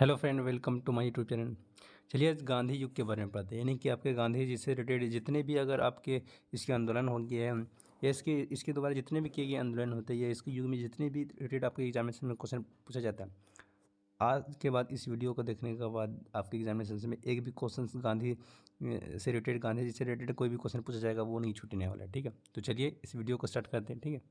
Hello friend, welcome to my YouTube channel. चलिए आज गांधी युग के बारे में पढ़ते हैं, यानी कि आपके गांधी जी से रिलेटेड जितने भी अगर आपके इसके आंदोलन हो गए हैं या इसके द्वारा जितने भी किए गए आंदोलन होते हैं या इसके युग में जितने भी रिलेटेड आपके एग्जामिनेशन में क्वेश्चन पूछा जाता है, आज के बाद इस वीडियो को देखने के बाद आपके एग्जामिनेशन में एक भी क्वेश्चन गांधी से रिलेटेड, गांधी जी से रिलेटेड कोई भी क्वेश्चन पूछा जाएगा वो नहीं छूटने वाला है। ठीक है, तो चलिए इस वीडियो को स्टार्ट करते हैं। ठीक है,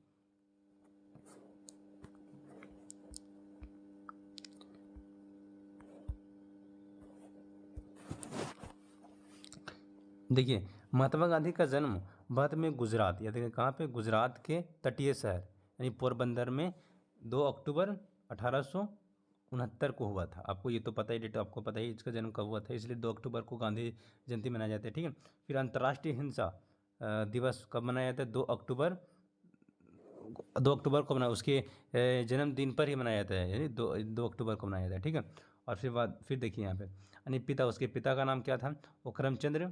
देखिए महात्मा गांधी का जन्म भारत में गुजरात, या देखिए कहाँ पे, गुजरात के तटीय शहर यानी पोरबंदर में 2 अक्टूबर 1869 को हुआ था। आपको ये तो पता ही, डेट आपको पता ही इसका जन्म कब हुआ था, इसलिए 2 अक्टूबर को गांधी जयंती मनाया जाता है। ठीक है, फिर अंतर्राष्ट्रीय हिंसा दिवस कब मनाया जाता है? 2 अक्टूबर को मनाया, उसके जन्मदिन पर ही मनाया जाता है, यानी 2 अक्टूबर को मनाया जाता है। ठीक है, और फिर देखिए यहाँ पे यानी पिता, उसके पिता का नाम क्या था? वो करमचंद्र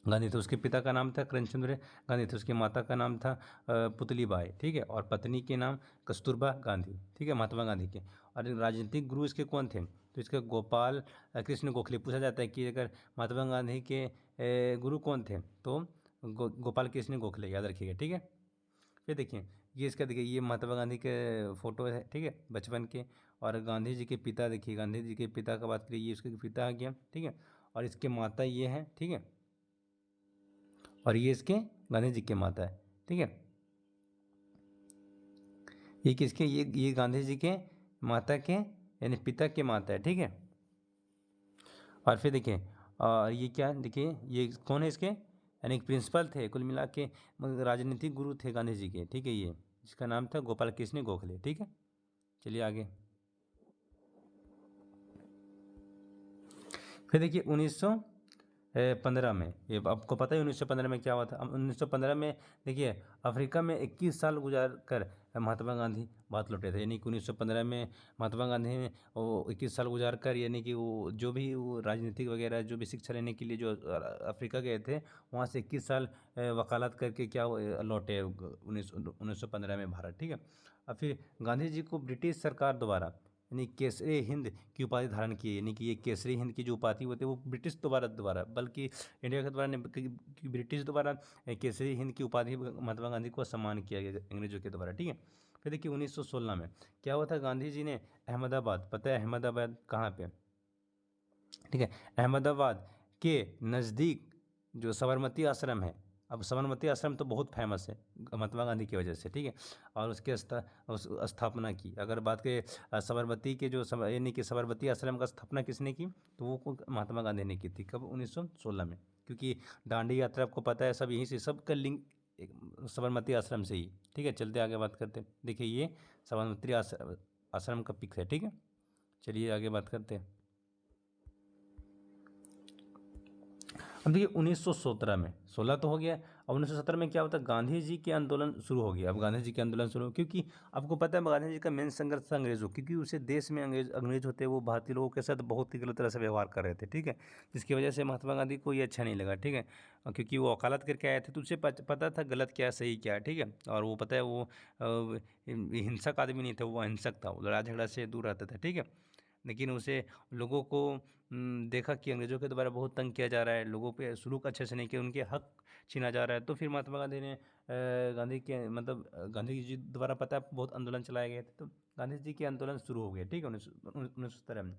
गांधी थे। उसके पिता का नाम था करमचंद्र गांधी थे। उसकी माता का नाम था पुतलीबाई। ठीक है, और पत्नी के नाम कस्तूरबा गांधी। ठीक है, महात्मा गांधी के। और राजनीतिक गुरु इसके कौन थे? तो इसके गोपाल कृष्ण गोखले। पूछा जाता है कि अगर महात्मा गांधी के गुरु कौन थे, तो गोपाल कृष्ण गोखले, याद रखिएगा। ठीक है, फिर देखिए ये इसका, देखिए ये महात्मा गांधी के फोटो है। ठीक है, बचपन के। और गांधी जी के पिता, देखिए गांधी जी के पिता का बात करिए, ये उसके पिता आ गया। ठीक है, और इसके माता ये है। ठीक है, और ये इसके गांधी जी के माता है। ठीक है, ये किसके, ये गांधी जी के माता के यानी पिता के माता है। ठीक है, और फिर देखिए, और ये क्या, देखिए ये कौन है इसके, यानी प्रिंसिपल थे कुल मिला के, राजनीतिक गुरु थे गांधी जी के। ठीक है, ये जिसका नाम था गोपाल कृष्ण गोखले। ठीक है, चलिए आगे। फिर देखिए 1915 में, ये आपको पता है 1915 में क्या हुआ था? 1915 में देखिए अफ्रीका में 21 साल गुजार कर महात्मा गांधी भारत लौटे थे। यानी कि 1915 में महात्मा गांधी ने वो 21 साल गुजार कर, यानी कि वो जो भी वो राजनीतिक वगैरह जो भी शिक्षा लेने के लिए जो अफ्रीका गए थे, वहाँ से 21 साल वकालत करके क्या लौटे 1915 में भारत। ठीक है, और फिर गांधी जी को ब्रिटिश सरकार द्वारा यानी केसरी हिंद की उपाधि धारण की है। यानी कि ये केसरी हिंद की जो उपाधि होती है वो ब्रिटिश द्वारा बल्कि इंडिया के द्वारा नहीं, ब्रिटिश द्वारा केसरी हिंद की उपाधि महात्मा गांधी को सम्मान किया गया अंग्रेजों के द्वारा। ठीक है, फिर देखिए 1916 में क्या हुआ था? गांधी जी ने अहमदाबाद, पता है अहमदाबाद कहाँ पे? ठीक है, अहमदाबाद के नज़दीक जो साबरमती आश्रम है, अब साबरमती आश्रम तो बहुत फेमस है महात्मा गांधी की वजह से। ठीक है, और उसके स्थापना की, अगर बात करें साबरमती के जो यानी कि साबरमती आश्रम का स्थापना किसने की, तो वो महात्मा गांधी ने की थी। कब? 1916 में। क्योंकि दांडी यात्रा आपको पता है सब यहीं से, सबका लिंक साबरमती आश्रम से ही। ठीक है, चलते आगे बात करते हैं। देखिए ये साबरमती आश्रम का पिक है। ठीक है, चलिए आगे बात करते हैं। अब देखिए 1917 में, 16 तो हो गया, अब 1917 में क्या होता है? गांधी जी के आंदोलन शुरू हो गया। अब गांधी जी के आंदोलन शुरू, क्योंकि आपको पता है गांधी जी का मेन संघर्ष था अंग्रेजों, क्योंकि उसे देश में अंग्रेज होते वो भारतीय लोगों के साथ बहुत ही गलत तरह से व्यवहार कर रहे थे। ठीक है, जिसकी वजह से महात्मा गांधी को ये अच्छा नहीं लगा। ठीक है, क्योंकि वो वकालत करके आए थे तो उसे पता था गलत क्या सही क्या है। ठीक है, और वो पता है वो हिंसक आदमी नहीं था, वो अहिंसक था, वो लड़ाई झगड़ा से दूर रहता था। ठीक है, लेकिन उसे लोगों को देखा कि अंग्रेज़ों के द्वारा बहुत तंग किया जा रहा है, लोगों पे सलूक अच्छे से नहीं किया, उनके हक छीना जा रहा है, तो फिर महात्मा गांधी ने गांधी के मतलब गांधी जी द्वारा पता है बहुत आंदोलन चलाए गए थे, तो गांधी जी के आंदोलन शुरू हो गए। ठीक है, 1917 में।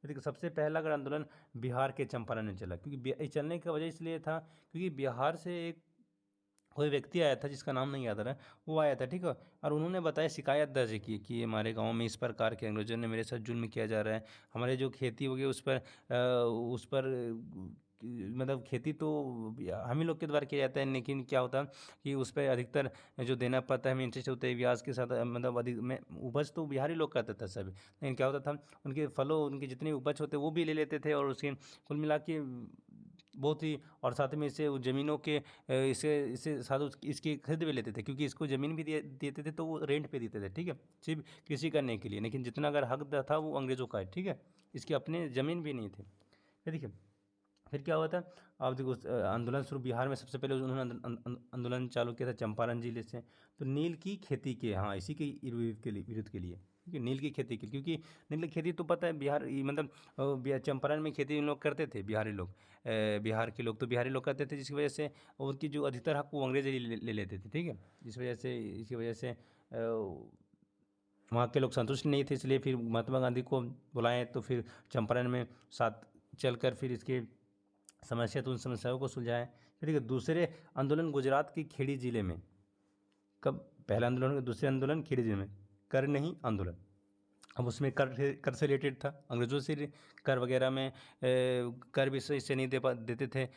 देखिए सबसे पहला अगर आंदोलन बिहार के चंपारण में चला, क्योंकि ये चलने का वजह इसलिए था क्योंकि बिहार से एक कोई व्यक्ति आया था जिसका नाम नहीं याद आ रहा है, वो आया था। ठीक है, और उन्होंने बताया, शिकायत दर्ज की कि हमारे गांव में इस प्रकार के अंग्रेजों ने मेरे साथ जुल्म किया जा रहा है, हमारे जो खेती होगी उस पर मतलब खेती तो हम ही लोग के द्वारा किया जाता है, लेकिन क्या होता है कि उस पर अधिकतर जो देना पड़ता है हमें इंटरेस्ट होता है ब्याज के साथ, मतलब अधिक में उपज तो बिहारी लोग करते थे सभी, लेकिन क्या होता था उनके फलों, उनके जितने उपज होते वो भी ले लेते थे, और उसके कुल मिला के बहुत ही, और साथ में इससे ज़मीनों के इसे इसे साथ इसकी खरीद भी लेते थे, क्योंकि इसको ज़मीन भी देते थे तो वो रेंट पे देते थे। ठीक है, सिर्फ कृषि करने के लिए, लेकिन जितना अगर हक था वो अंग्रेज़ों का है। ठीक है, इसके अपने ज़मीन भी नहीं थे। फिर देखिए फिर क्या हुआ था? अब देखो आंदोलन शुरू बिहार में सबसे पहले उन्होंने आंदोलन चालू किया था चंपारण जिले से, तो नील की खेती के, हाँ इसी के विरोध के लिए। ठीक है, नील की खेती की, क्योंकि नील की खेती तो पता है बिहार मतलब चंपारण में खेती इन लोग करते थे, बिहारी लोग, बिहार के लोग, तो बिहारी लोग करते थे, जिसकी वजह से उनकी जो अधिकतर हक वो अंग्रेज ले लेते थे। ठीक है, इसी वजह से वहाँ के लोग संतुष्ट नहीं थे, इसलिए फिर महात्मा गांधी को बुलाएं, तो फिर चंपारण में साथ चलकर फिर इसके समस्या, तो उन समस्याओं को सुलझाएं। ठीक है, दूसरे आंदोलन गुजरात के खेड़ी जिले में, कब, पहला आंदोलन, दूसरे आंदोलन खेड़ी जिले में, कर नहीं आंदोलन। अब उसमें कर से रिलेटेड था, अंग्रेजों से कर वगैरह में कर भी सही से नहीं देते थे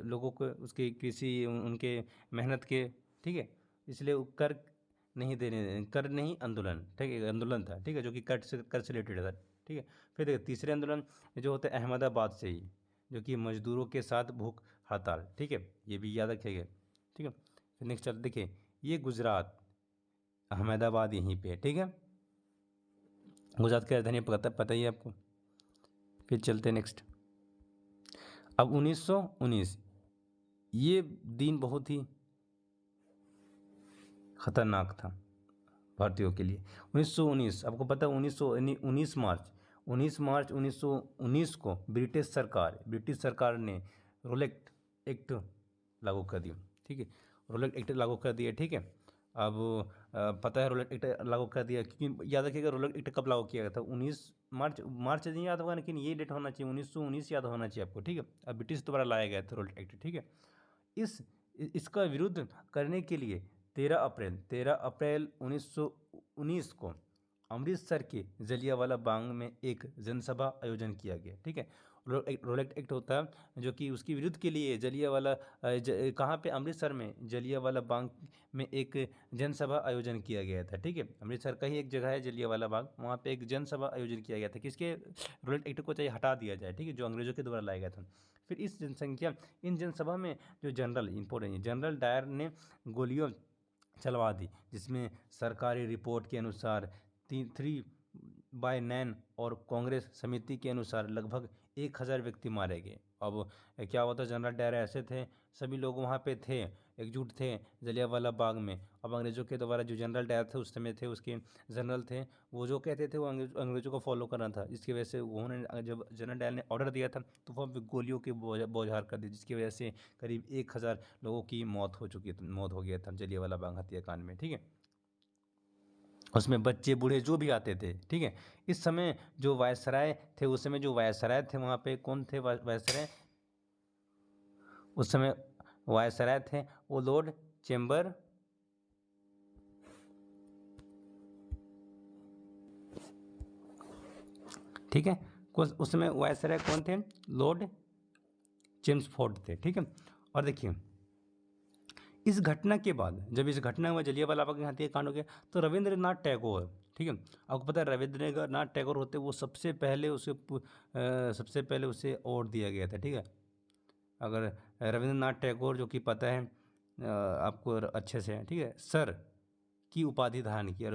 लोगों को, उसकी कृषि उनके मेहनत के। ठीक है, इसलिए वो कर नहीं देने, कर नहीं आंदोलन, ठीक है, आंदोलन था। ठीक है, जो कि कर से रिलेटेड था। ठीक है, फिर देखिए तीसरे आंदोलन जो होते हैं अहमदाबाद से ही, जो कि मजदूरों के साथ भूख हड़ताल। ठीक है, ये भी याद रखिएगा। ठीक है, फिर नेक्स्ट चल देखिए, ये गुजरात, अहमदाबाद यहीं पे है। ठीक है, गुजरात की राजधानी पता ही है आपको। फिर चलते नेक्स्ट, अब 1919, ये दिन बहुत ही खतरनाक था भारतीयों के लिए। 1919 आपको पता है, 19 मार्च 1919 को ब्रिटिश सरकार ने रोलेक्ट एक्ट लागू कर दिया। ठीक है, रोलेक्ट एक्ट लागू कर दिया। ठीक है, अब पता है रोलेक्ट एक्ट लागू कर दिया, क्योंकि याद रखिएगा रोलेक्ट एक्ट कब लागू किया गया था, 19 मार्च नहीं याद होगा, लेकिन ये डेट होना चाहिए, 1919 याद होना चाहिए आपको। ठीक है, अब ब्रिटिश द्वारा लाया गया था रोलेक्ट एक्ट। ठीक है, इस इसका विरुद्ध करने के लिए 13 अप्रैल 1919 को अमृतसर के जलियांवाला बाग में एक जनसभा आयोजन किया गया। ठीक है, रोलेक्ट एक्ट होता है जो कि उसकी विरुद्ध के लिए जलियांवाला कहाँ पे, अमृतसर में जलियांवाला बाग में एक जनसभा आयोजन किया गया था। ठीक है, अमृतसर का ही एक जगह है जलियांवाला बाग, वहाँ पे एक जनसभा आयोजन किया गया था, किसके, रोलेक्ट एक्ट को चाहिए हटा दिया जाए। ठीक है, जो अंग्रेजों के द्वारा लाया गया था। फिर इन जनसभा में जो जनरल डायर ने गोलियों चलवा दी, जिसमें सरकारी रिपोर्ट के अनुसार 3/9 और कांग्रेस समिति के अनुसार लगभग 1000 व्यक्ति मारे गए। अब क्या होता, जनरल डायर ऐसे थे, सभी लोग वहाँ पे थे, एकजुट थे जलियांवाला बाग में। अब अंग्रेजों के द्वारा जो जनरल डायर थे उस समय थे, उसके जनरल थे, वो जो कहते थे वो अंग्रेजों को फॉलो करना था, जिसकी वजह से उन्होंने, जब जनरल डायर ने ऑर्डर दिया था, तो वह गोलियों के बौछार कर दी, जिसकी वजह से करीब 1000 लोगों की मौत हो गया था जलियांवाला बाग हत्याकांड में। ठीक है, उसमें बच्चे बूढ़े जो भी आते थे। ठीक है, इस समय जो वायसराय थे, उस समय जो वायसराय थे वहाँ पे कौन थे वायसराय, उस समय वायसराय थे वो लॉर्ड चेम्बर, ठीक है, उस समय वायसराय कौन थे, लॉर्ड चेम्सफोर्ड थे। ठीक है, और देखिए इस घटना के बाद, जब इस घटना हुआ जलियांवाला बाग में हत्याकांड हो गया, तो रविंद्रनाथ टैगोर, ठीक है, आपको पता है रविंद्रनाथ टैगोर होते, वो सबसे पहले उसे अवार्ड दिया गया था। ठीक है, अगर रविंद्रनाथ टैगोर, जो कि पता है आपको अच्छे से, ठीक है, सर की उपाधि धारण की,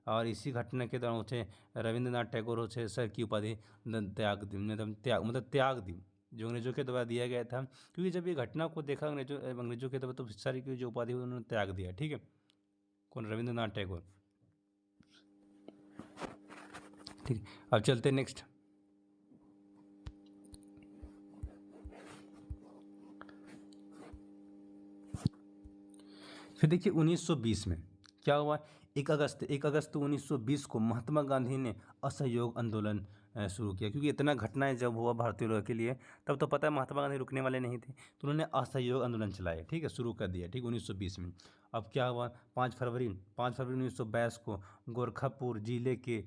और इसी घटना के दौरान उसे रविंद्रनाथ टैगोर उसे सर की उपाधि त्याग दी, जो अंग्रेजों के द्वारा दिया गया था। क्योंकि जब ये घटना को देखा अंग्रेजों के द्वारा, तो सर की जो उपाधि उन्होंने त्याग दिया। ठीक है, कौन, रविंद्रनाथ टैगोर। ठीक है, अब चलते नेक्स्ट, फिर देखिए 1920 में क्या हुआ, 1 अगस्त 1920 को महात्मा गांधी ने असहयोग आंदोलन शुरू किया, क्योंकि इतना घटनाएं जब हुआ भारतीय लोगों के लिए, तब तो पता है महात्मा गांधी रुकने वाले नहीं थे, तो उन्होंने असहयोग आंदोलन चलाया। ठीक है, शुरू कर दिया। ठीक, 1920 में। अब क्या हुआ, 5 फरवरी 1922 को गोरखपुर जिले के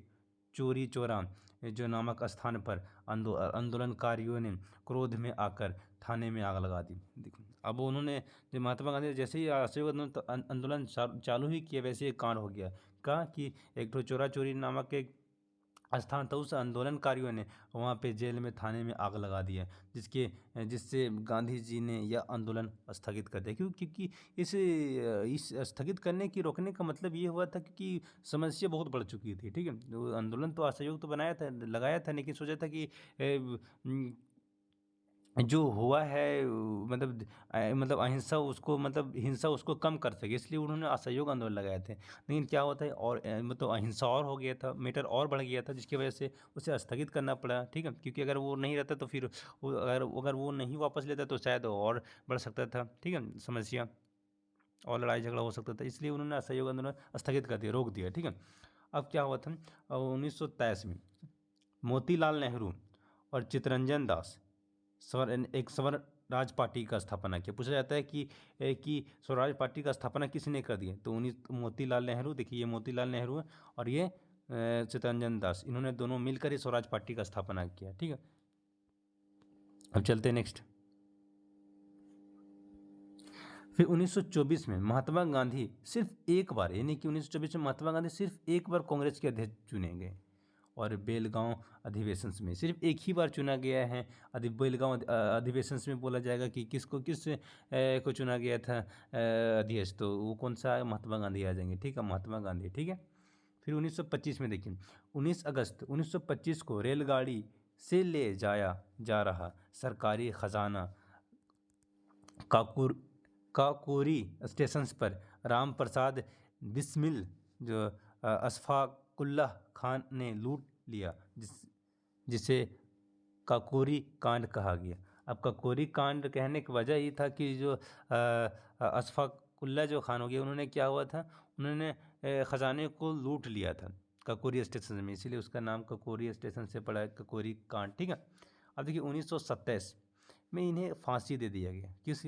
चोरी चौरा जो नामक स्थान पर आंदोलनकारियों ने क्रोध में आकर थाने में आग लगा दी। देखो, अब उन्होंने, जब महात्मा गांधी जैसे ही असहयोग आंदोलन चालू ही किया, वैसे एक कांड हो गया। कहा कि एक तो चोरा चोरी नामक एक स्थान था, उस आंदोलनकारियों ने वहाँ पे जेल में, थाने में आग लगा दिया, जिससे गांधी जी ने यह आंदोलन स्थगित कर दिया। क्योंकि इस स्थगित करने की, रोकने का मतलब ये हुआ था क्योंकि समस्या बहुत बढ़ चुकी थी। ठीक है, तो आंदोलन तो असहयोग तो लगाया था, लेकिन सोचा था कि जो हुआ है मतलब अहिंसा उसको मतलब हिंसा उसको कम कर सके, इसलिए उन्होंने असहयोग आंदोलन लगाए थे। लेकिन क्या होता है और मतलब अहिंसा और हो गया था, मैटर और बढ़ गया था, जिसकी वजह से उसे स्थगित करना पड़ा, ठीक है। क्योंकि अगर वो नहीं रहता तो फिर अगर वो नहीं वापस लेता तो शायद और बढ़ सकता था, ठीक है, समस्या और लड़ाई झगड़ा हो सकता था, इसलिए उन्होंने असहयोग आंदोलन स्थगित कर दिया, रोक दिया, ठीक है। अब क्या हुआ था 1923 में मोतीलाल नेहरू और चित्तरंजन दास एक स्वराज पार्टी का स्थापना किया। पूछा जाता है कि स्वराज पार्टी का स्थापना किसने कर दी, तो उन्हीं मोतीलाल नेहरू, देखिए ये मोतीलाल नेहरू है और ये चित्तरंजन दास, इन्होंने दोनों मिलकर ही स्वराज पार्टी का स्थापना किया, ठीक है। अब चलते हैं नेक्स्ट। फिर 1924 में महात्मा गांधी सिर्फ एक बार, यानी कि 1924 में महात्मा गांधी सिर्फ एक बार कांग्रेस के अध्यक्ष चुने गए और बेलगांव अधिवेशन में सिर्फ एक ही बार चुना गया है। बेलगांव अधिवेशन में बोला जाएगा कि किस को चुना गया था अध्यक्ष, तो वो कौन सा है, महात्मा गांधी आ जाएंगे, ठीक है, महात्मा गांधी, ठीक है। फिर 1925 में देखिए 19 अगस्त 1925 को रेलगाड़ी से ले जाया जा रहा सरकारी खजाना काकुर काकोरी स्टेशन पर राम प्रसाद बिस्मिल जो अशफाकुल्लाह खान ने लूट लिया, जिसे काकोरी कांड कहा गया। अब काकोरी कांड कहने की वजह ये था कि जो अशफाकुल्लाह जो खान हो गया, उन्होंने क्या हुआ था, उन्होंने खजाने को लूट लिया था काकोरी स्टेशन में, इसीलिए उसका नाम काकोरी स्टेशन से पड़ा है, काकोरी कांड, ठीक है। अब देखिए 1927 में इन्हें फांसी दे दिया गया, किस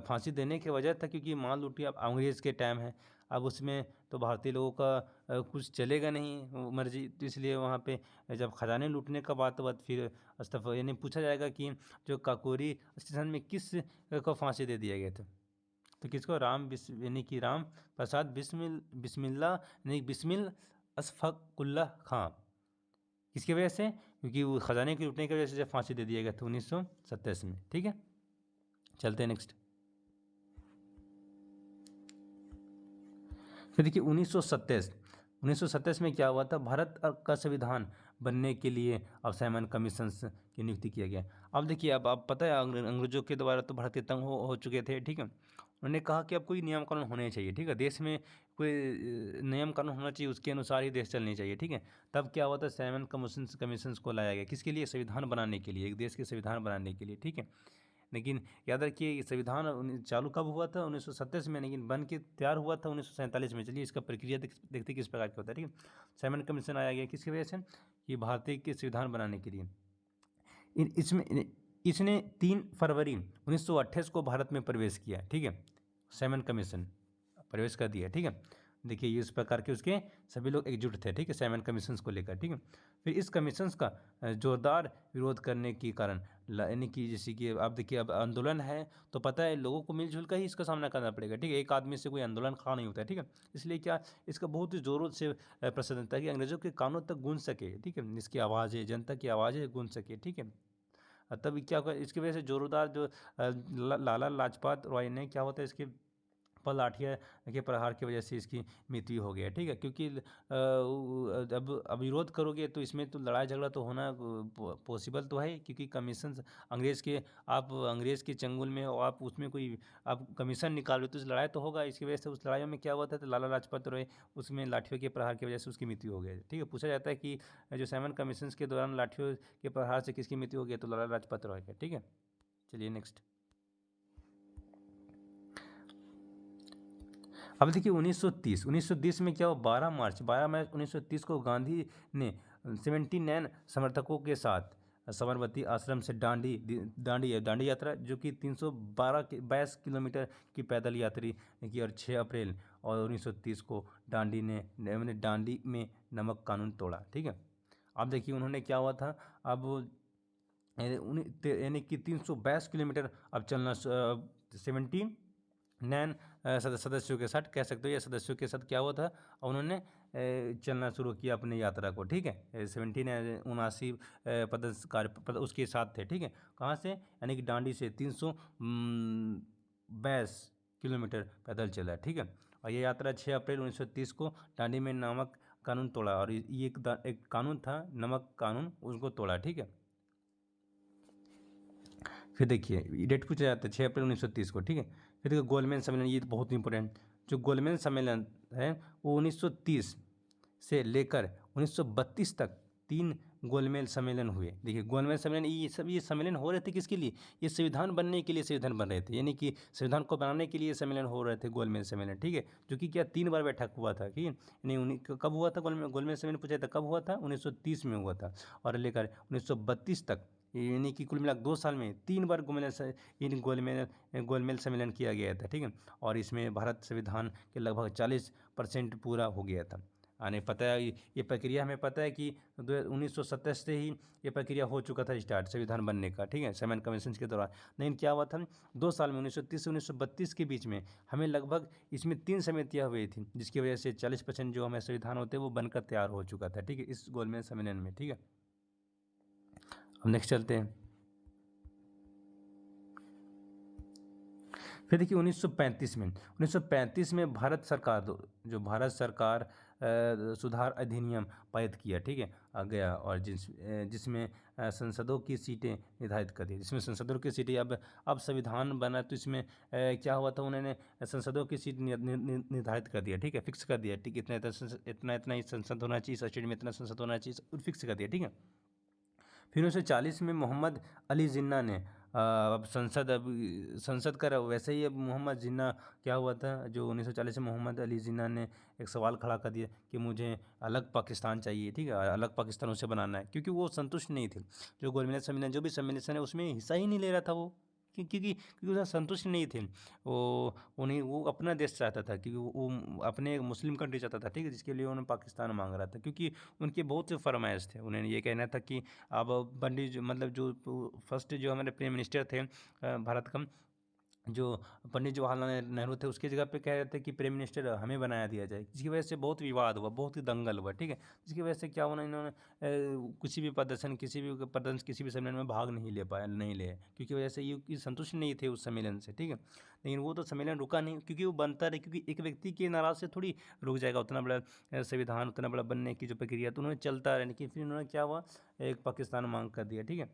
फांसी देने की वजह था क्योंकि मान लूटिए अब अंग्रेज़ के टाइम है, अब उसमें तो भारतीय लोगों का कुछ चलेगा नहीं मर्जी, तो इसलिए वहाँ पे जब खजाने लूटने का बात फिर इस्तीफा, यानी पूछा जाएगा कि जो काकोरी स्टेशन में किस को फांसी दे दिया गया था, तो किसको, यानी कि राम प्रसाद बिस्मिल्ला यानी बिस्मिल अशफाकुल्लाह खां, किसकी वजह से, क्योंकि वो खजाने के लूटने की वजह से फांसी दे दिया गया था 1927 में, ठीक है। चलते हैं नेक्स्ट। फिर देखिए 1927 में क्या हुआ था, भारत का संविधान बनने के लिए अब साइमन कमीशन की नियुक्ति किया गया। अब देखिए अब आप पता है अंग्रेजों के द्वारा तो भारतीय तंग हो चुके थे, ठीक है। उन्होंने कहा कि अब कोई नियम कानून होने चाहिए, ठीक है, देश में कोई नियम कानून होना चाहिए, उसके अनुसार ही देश चलनी चाहिए, ठीक है। तब क्या हुआ था, साइमन कमीशन को लाया गया, किसके लिए, संविधान बनाने के लिए, एक देश के संविधान बनाने के लिए, ठीक है। लेकिन याद रखिए ये संविधान चालू कब हुआ था, 1927 में, लेकिन बन के तैयार हुआ था 1947 में। चलिए इसका प्रक्रिया देखते किस प्रकार का होता है, ठीक है। साइमन कमीशन आया गया किसकी वजह से, कि भारतीय के संविधान बनाने के लिए। इसमें इसने 3 फरवरी 1928 को भारत में प्रवेश किया, ठीक है, साइमन कमीशन प्रवेश कर दिया, ठीक है। देखिए इस प्रकार के उसके सभी लोग एकजुट थे, ठीक है, साइमन कमीशंस को लेकर, ठीक है। फिर इस कमीशंस का जोरदार विरोध करने के कारण यानी कि जैसे कि आप देखिए अब आंदोलन है तो पता है लोगों को मिलजुल कर ही इसका सामना करना पड़ेगा, ठीक है, एक आदमी से कोई आंदोलन खड़ा नहीं होता है, ठीक है। इसलिए क्या इसका बहुत ही जोरों से प्रसारण ताकि अंग्रेजों के कानों तक गूंज सके, ठीक है, इसकी आवाज़ें जनता की आवाज़ें गूंज सके, ठीक है। तब क्या होगा, इसकी वजह से जोरदार जो लाला लाजपत राय ने क्या होता है इसके पर लाठियाँ के प्रहार की वजह से इसकी मृत्यु हो गया, ठीक है। क्योंकि अब विरोध करोगे तो इसमें तो लड़ाई झगड़ा तो होना पॉसिबल तो है, क्योंकि कमीशन अंग्रेज़ के, आप अंग्रेज़ के चंगुल में हो, आप उसमें कोई आप कमीशन निकाल रहे हो तो इस लड़ाई तो होगा। इसकी वजह से उस लड़ाई में क्या हुआ था, तो लाला लाजपत राय उसमें लाठियों के प्रहार की वजह से उसकी मृत्यु हो गई, ठीक है। पूछा जाता है कि जो साइमन कमीशन के दौरान लाठियों के प्रहार से किसकी मृत्यु हो गई, तो लाला लाजपत राय का, ठीक है। चलिए नेक्स्ट। अब देखिए 1930 में क्या हुआ, 12 मार्च 1930 को गांधी ने 79 समर्थकों के साथ साबरमती आश्रम से दांडी यात्रा, जो कि 322 किलोमीटर की पैदल यात्री की, और 6 अप्रैल और 1930 को दांडी में नमक कानून तोड़ा, ठीक है। अब देखिए उन्होंने क्या हुआ था, अब यानी कि 322 किलोमीटर अब चलना 17 नैन सदस्यों के साथ कह सकते हो, या सदस्यों के साथ क्या हुआ था, उन्होंने चलना शुरू किया अपनी यात्रा को, ठीक है। 79 पदस्कार उसके साथ थे, ठीक है। कहाँ से, यानी कि दांडी से 322 किलोमीटर पैदल चला, ठीक है। और ये यात्रा 6 अप्रैल 1930 को दांडी में नमक कानून तोड़ा, और ये एक कानून था नमक कानून, उसको तोड़ा, ठीक है। फिर देखिए डेट पूछा जाता है 6 अप्रैल 1930 को, ठीक है। फिर देखिए गोलमेज सम्मेलन, ये तो बहुत इंपॉर्टेंट, जो गोलमेज सम्मेलन है वो 1930 से लेकर 1932 तक 3 गोलमेज सम्मेलन हुए। देखिए गोलमेज सम्मेलन ये सम्मेलन हो रहे थे किसके लिए? ये संविधान बनने के लिए संविधान बन रहे थे, यानी कि संविधान को बनाने के लिए सम्मेलन हो रहे थे, गोलमेज सम्मेलन, ठीक है। जो कि क्या 3 बार बैठक हुआ था, ठीक है। यानी कब हुआ था गोलमेज सम्मेलन पूछा था कब हुआ था? 1930 में हुआ था, और लेकर 1932 तक, यानी कि कुल मिलाकर 2 साल में 3 बार गोलमेज सम्मेलन किया गया था, ठीक है। और इसमें भारत संविधान के लगभग 40% पूरा हो गया था। आने पता है ये प्रक्रिया हमें पता है कि 1970 से ही ये प्रक्रिया हो चुका था स्टार्ट संविधान बनने का, ठीक है, सेवन कन्वेंशन के दौरान। लेकिन क्या हुआ था 2 साल में 1930 से 1932 के बीच में हमें लगभग इसमें 3 समितियाँ हुई थी, जिसकी वजह से 40% जो हमें संविधान होते हैं वो बनकर तैयार हो चुका था, ठीक है, इस गोलमेज सम्मेलन में, ठीक है। अब नेक्स्ट चलते हैं। फिर देखिए 1935 में भारत सरकार सुधार अधिनियम पारित किया, ठीक है, आ गया, और जिसमें संसदों की सीटें निर्धारित कर दी, जिसमें संसदों की सीटें अब संविधान बना तो इसमें क्या हुआ था, उन्होंने संसदों की सीट निर्धारित कर दिया, ठीक है, फिक्स कर दिया, ठीक, इतना ही संसद होना चाहिए, स्टेट में इतना संसद होना चाहिए, फिक्स कर दिया, ठीक है। फिर 1940 में मोहम्मद अली जिन्ना ने अब संसद का वैसे ही अब मोहम्मद जिन्ना क्या हुआ था, जो 1940 में मोहम्मद अली जिन्ना ने एक सवाल खड़ा कर दिया कि मुझे अलग पाकिस्तान चाहिए, ठीक है, अलग पाकिस्तान उसे बनाना है, क्योंकि वो संतुष्ट नहीं थे, जो गोलमेज सम्मेलन जो भी सम्मेलन है उसमें हिस्सा ही नहीं ले रहा था वो, क्योंकि उसमें संतुष्ट नहीं थे वो अपना देश चाहता था, क्योंकि वो अपने मुस्लिम कंट्री चाहता था, ठीक है, जिसके लिए उन्होंने पाकिस्तान मांग रहा था, क्योंकि उनके बहुत से फरमाइश थे। उन्होंने ये कहना था कि अब पंडित मतलब जो फर्स्ट जो हमारे प्राइम मिनिस्टर थे भारत का, जो पंडित जवाहरलाल नेहरू थे, उसकी जगह पे कह रहे थे कि प्राइम मिनिस्टर हमें बनाया दिया जाए, जिसकी वजह से बहुत विवाद हुआ, बहुत ही दंगल हुआ, ठीक है। जिसकी वजह से क्या हुआ, इन्होंने किसी भी सम्मेलन में भाग नहीं ले, क्योंकि वजह से ये संतुष्ट नहीं थे उस सम्मेलन से, ठीक है। लेकिन वो तो सम्मेलन रुका नहीं, क्योंकि वो बनता रहे, क्योंकि एक व्यक्ति के नाराज से थोड़ी रुक जाएगा उतना बड़ा संविधान, उतना बड़ा बनने की जो प्रक्रिया, तो उन्होंने चलता रहे। लेकिन फिर उन्होंने क्या हुआ, एक पाकिस्तान मांग कर दिया, ठीक है।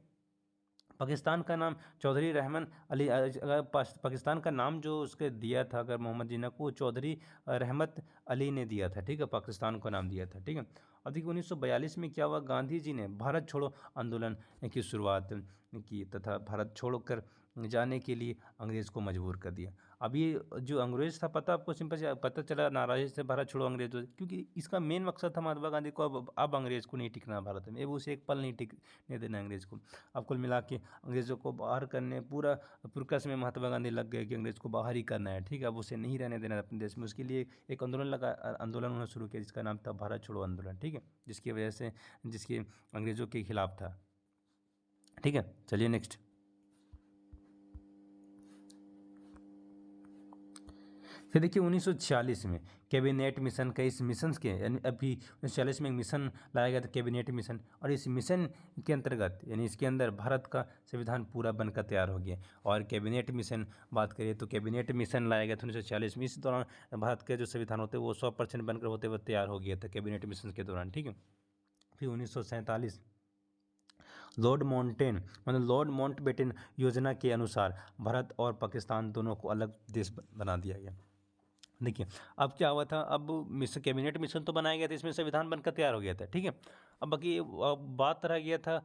पाकिस्तान का नाम चौधरी रहमान अली, अगर पाकिस्तान का नाम जो उसके दिया था अगर मोहम्मद जिन्ना को, चौधरी रहमत अली ने दिया था, ठीक है, पाकिस्तान को नाम दिया था, ठीक है। अब देखिए 1942 में क्या हुआ, गांधी जी ने भारत छोड़ो आंदोलन की शुरुआत की तथा भारत छोड़कर जाने के लिए अंग्रेज़ को मजबूर कर दिया। अब ये जो अंग्रेज़ था, पता आपको सिंपल से पता चला नाराज़ी से भारत छोड़ो अंग्रेज़ों से, क्योंकि इसका मेन मकसद था महात्मा गांधी को अब अंग्रेज़ को नहीं टिकना भारत में, अब उसे एक पल नहीं टिकने देना अंग्रेज़ को। अब कुल मिला के अंग्रेज़ों को बाहर करने पूरा पुरकस में महात्मा गांधी लग गए कि अंग्रेज़ को बाहर ही करना है, ठीक है, अब उसे नहीं रहने देना अपने देश में। उसके लिए एक आंदोलन उन्होंने शुरू किया, जिसका नाम था भारत छोड़ो आंदोलन, ठीक है, जिसके अंग्रेज़ों के खिलाफ था, ठीक है। चलिए नेक्स्ट। फिर देखिए 1946 में कैबिनेट मिशन का, इस मिशन के यानी अभी 1946 में एक मिशन लाया गया था कैबिनेट मिशन, और इस मिशन के अंतर्गत यानी इसके अंदर भारत का संविधान पूरा बनकर तैयार हो गया। और कैबिनेट मिशन बात करिए तो कैबिनेट मिशन लाया गया था 1946 में, इस दौरान भारत के जो संविधान होते हैं वो 100% बनकर होते हुए तैयार हो गया था कैबिनेट मिशन के दौरान, ठीक है। फिर 1947 लॉर्ड माउंटबेटन योजना के अनुसार भारत और पाकिस्तान दोनों को अलग देश बना दिया गया। देखिए अब क्या हुआ था, अब कैबिनेट मिशन तो बनाया गया था, इसमें संविधान बनकर तैयार हो गया था, ठीक है। अब बाकी अब बात रह गया था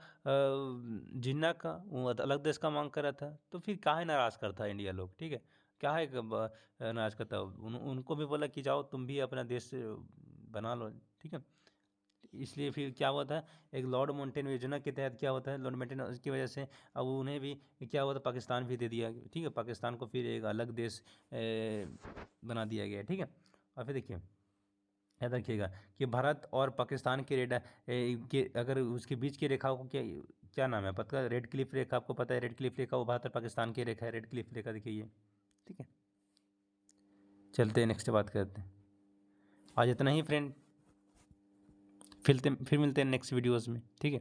जिन्ना का, वो अलग देश का मांग कर रहा था, तो फिर काहे नाराज़ करता है इंडिया लोग, ठीक है, क्या है नाराज़ करता उनको भी बोला कि जाओ तुम भी अपना देश बना लो, ठीक है। इसलिए फिर क्या हुआ था, एक लॉर्ड माउंटेन योजना के तहत क्या होता है, लॉर्ड माउंटेन की वजह से अब उन्हें भी क्या हुआ था, पाकिस्तान भी दे दिया, ठीक है, पाकिस्तान को फिर एक अलग देश बना दिया गया, ठीक है। और फिर देखिए याद रखिएगा कि भारत और पाकिस्तान के अगर उसके बीच की रेखा को क्या नाम है पता है, रेड क्लिफ रेखा, आपको पता है रेड क्लिफ रेखा वो भारत और पाकिस्तान की रेखा है, रेड क्लिफ रेखा देखिए ये, ठीक है। चलते हैं नेक्स्ट बात करते हैं। आज इतना ही फ्रेंड, फिर मिलते हैं नेक्स्ट वीडियोज़ में, ठीक है।